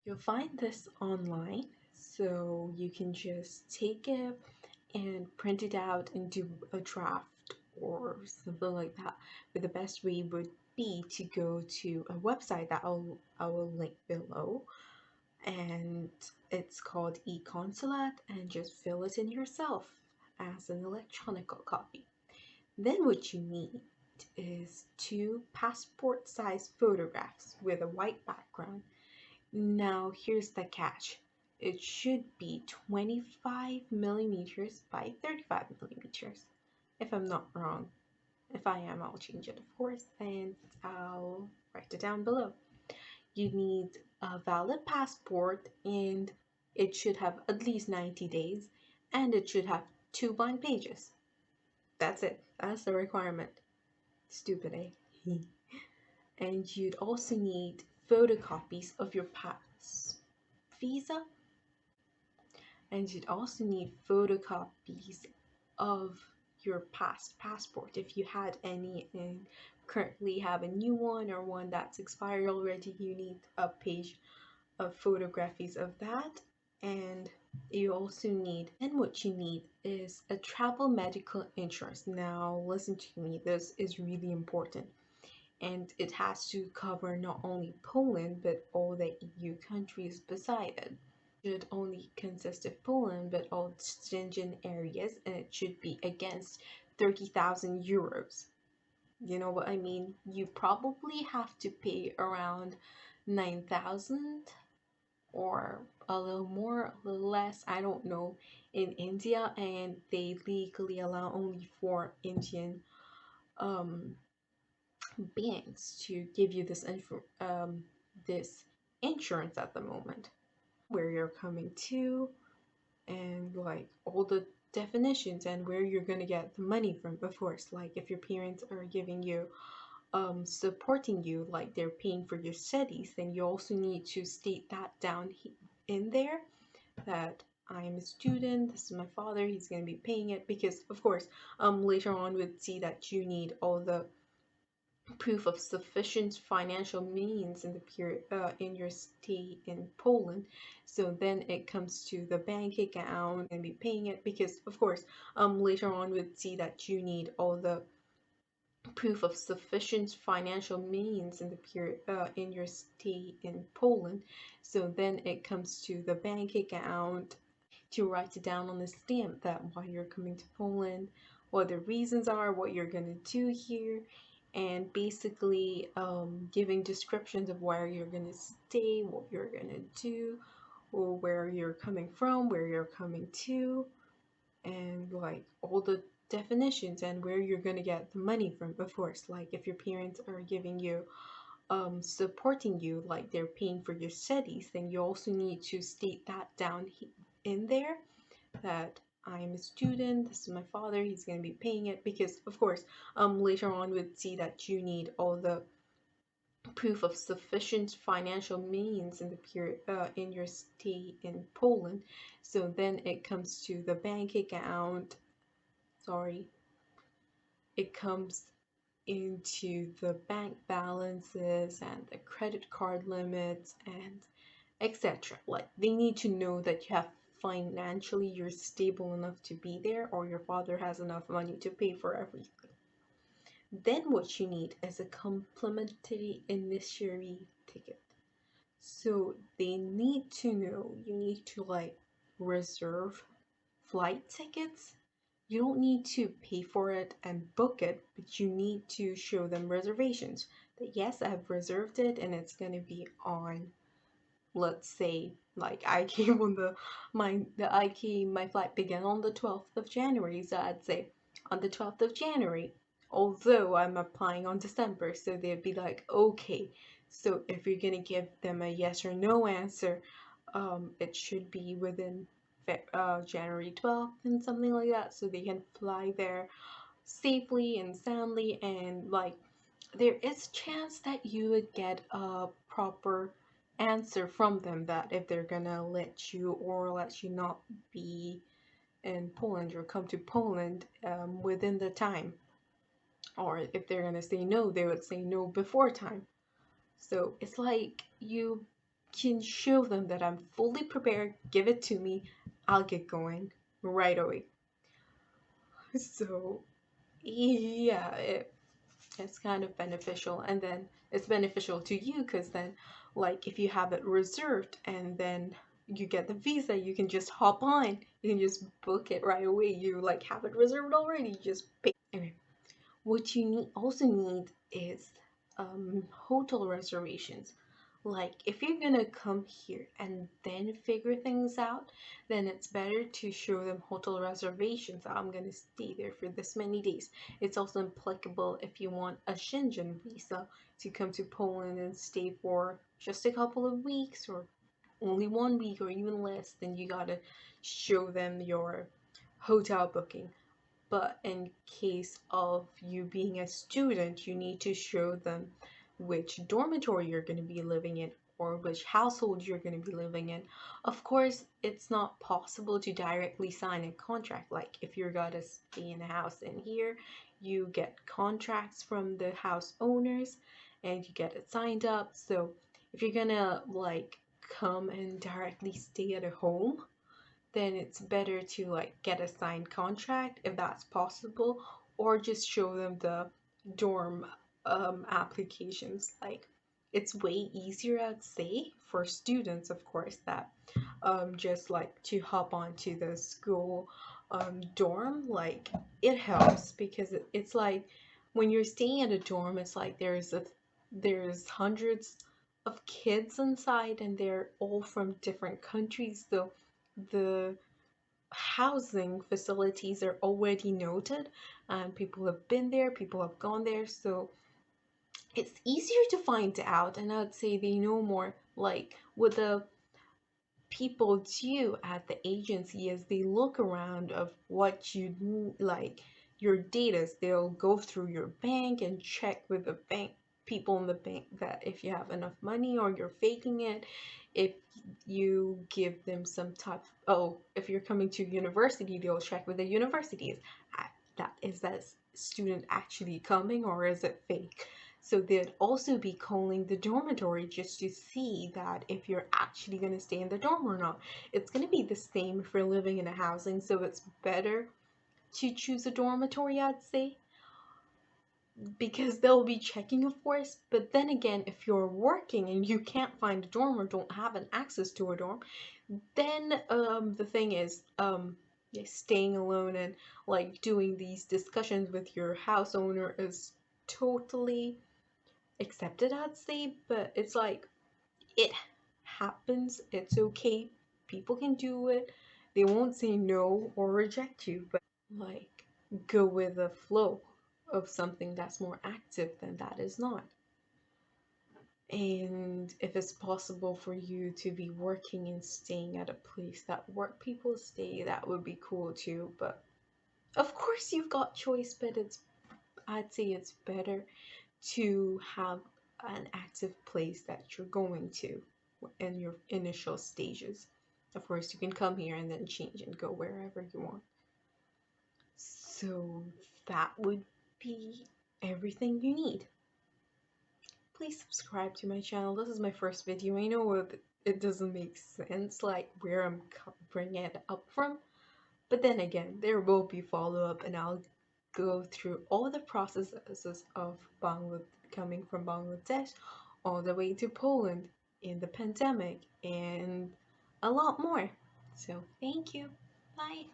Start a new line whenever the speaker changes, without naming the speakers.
You'll find this online, so you can just take it and print it out and do a draft or something like that. But the best way would be to go to a website that I will link below, and it's called e-consulate, and just fill it in yourself as an electronic copy. Then what you need is two passport size photographs with a white background. Now, here's the catch. It should be 25 millimeters by 35 millimeters, if I'm not wrong. If I am, I'll change it, of course, and I'll write it down below. You need a valid passport, and it should have at least 90 days, and it should have two blank pages. That's it. That's the requirement. Stupid, eh? And you'd also need photocopies of your pass visa, and you'd also need photocopies of your past passport if you had any and currently have a new one or one that's expired already. You need a page of photographies of that. And you also need, and what you need is a travel medical insurance. Now listen to me, this is really important, and it has to cover not only Poland but all the EU countries beside it. Should only consist of Poland but all stringent areas, and it should be against 30,000 euros. You know what I mean? You probably have to pay around 9,000 or a little more, a little less, I don't know, in India, and they legally allow only 4 Indian um, banks to give you this insurance at the moment. Where you're coming to, and like all the definitions and where you're going to get the money from, of course. Like if your parents are giving you supporting you, like they're paying for your studies, then you also need to state that down in there, that I'm a student, this is my father, he's going to be paying it, because of course later on we'd see that you need all the proof of sufficient financial means in the period in your stay in Poland. So then it comes to the bank account and be paying it, because of course later on we'd see that you need all the proof of sufficient financial means in the period in your stay in Poland. So then it comes to the bank account to write it down on the stamp that why you're coming to Poland, what the reasons are, what you're gonna do here, and basically giving descriptions of where you're gonna stay, what you're gonna do, or where you're coming from, where you're coming to, and like all the definitions and where you're gonna get the money from, of course. Like if your parents are giving you supporting you, like they're paying for your studies, then you also need to state that down in there, that I'm a student, this is my father, he's going to be paying it, because of course later on we'd see that you need all the proof of sufficient financial means in the period in your stay in Poland. So then it comes to the bank account, sorry, it comes into the bank balances and the credit card limits and etc. Like they need to know that you have financially you're stable enough to be there, or your father has enough money to pay for everything. Then what you need is a complimentary initiatory ticket. So they need to know, you need to like reserve flight tickets. You don't need to pay for it and book it, but you need to show them reservations that yes, I've reserved it and it's going to be on, let's say, like I came on my flight began on the 12th of January, so I'd say on the 12th of January, although I'm applying on December, so they'd be like, okay, so if you're gonna give them a yes or no answer, it should be within January 12th and something like that, so they can fly there safely and soundly, and like there is chance that you would get a proper answer from them, that if they're gonna let you or let you not be in Poland or come to Poland within the time, or if they're gonna say no, they would say no before time. So it's like you can show them that I'm fully prepared, give it to me, I'll get going right away. So, yeah, it's kind of beneficial. And then it's beneficial to you because then, like, if you have it reserved and then you get the visa, you can just hop on. You can just book it right away. You like have it reserved already. You just pay. Anyway, what you also need is hotel reservations. Like, if you're gonna come here and then figure things out, then it's better to show them hotel reservations. I'm gonna stay there for this many days. It's also applicable if you want a Schengen visa to come to Poland and stay for just a couple of weeks or only 1 week or even less, then you gotta show them your hotel booking. But in case of you being a student, you need to show them which dormitory you're going to be living in or which household you're going to be living in. Of course, it's not possible to directly sign a contract. Like if you're going to stay in a house in here, you get contracts from the house owners and you get it signed up. So if you're going to like come and directly stay at a home, then it's better to like get a signed contract if that's possible, or just show them the dorm applications. Like it's way easier, I'd say, for students, of course, that just like to hop onto the school dorm. Like it helps because it's like when you're staying at a dorm, it's like there's hundreds of kids inside and they're all from different countries, so the housing facilities are already noted and people have been there, people have gone there, so it's easier to find out. And I'd say they know more, like what the people do at the agency as they look around of what you like your data. They'll go through your bank and check with the bank people in the bank that if you have enough money or you're faking it, if you give them some type, oh, if you're coming to university, they'll check with the universities. That is that student actually coming or is it fake? So they'd also be calling the dormitory just to see that if you're actually going to stay in the dorm or not. It's going to be the same if you're living in a housing, so it's better to choose a dormitory, I'd say, because they'll be checking, of course. But then again, if you're working and you can't find a dorm or don't have an access to a dorm, then the thing is, yeah, staying alone and like doing these discussions with your house owner is totally accepted, I'd say. But it's like it happens, it's okay, people can do it, they won't say no or reject you, but like go with the flow of something that's more active than that is not. And if it's possible for you to be working and staying at a place that work people stay, that would be cool too. But of course you've got choice, but it's, I'd say it's better to have an active place that you're going to in your initial stages. Of course, you can come here and then change and go wherever you want. So that would be everything you need. Please subscribe to my channel. This is my first video. I know it doesn't make sense, like where I'm bringing it up from, but then again, there will be follow-up and I'll go through all the processes of coming from Bangladesh all the way to Poland in the pandemic and a lot more. So thank you. Bye.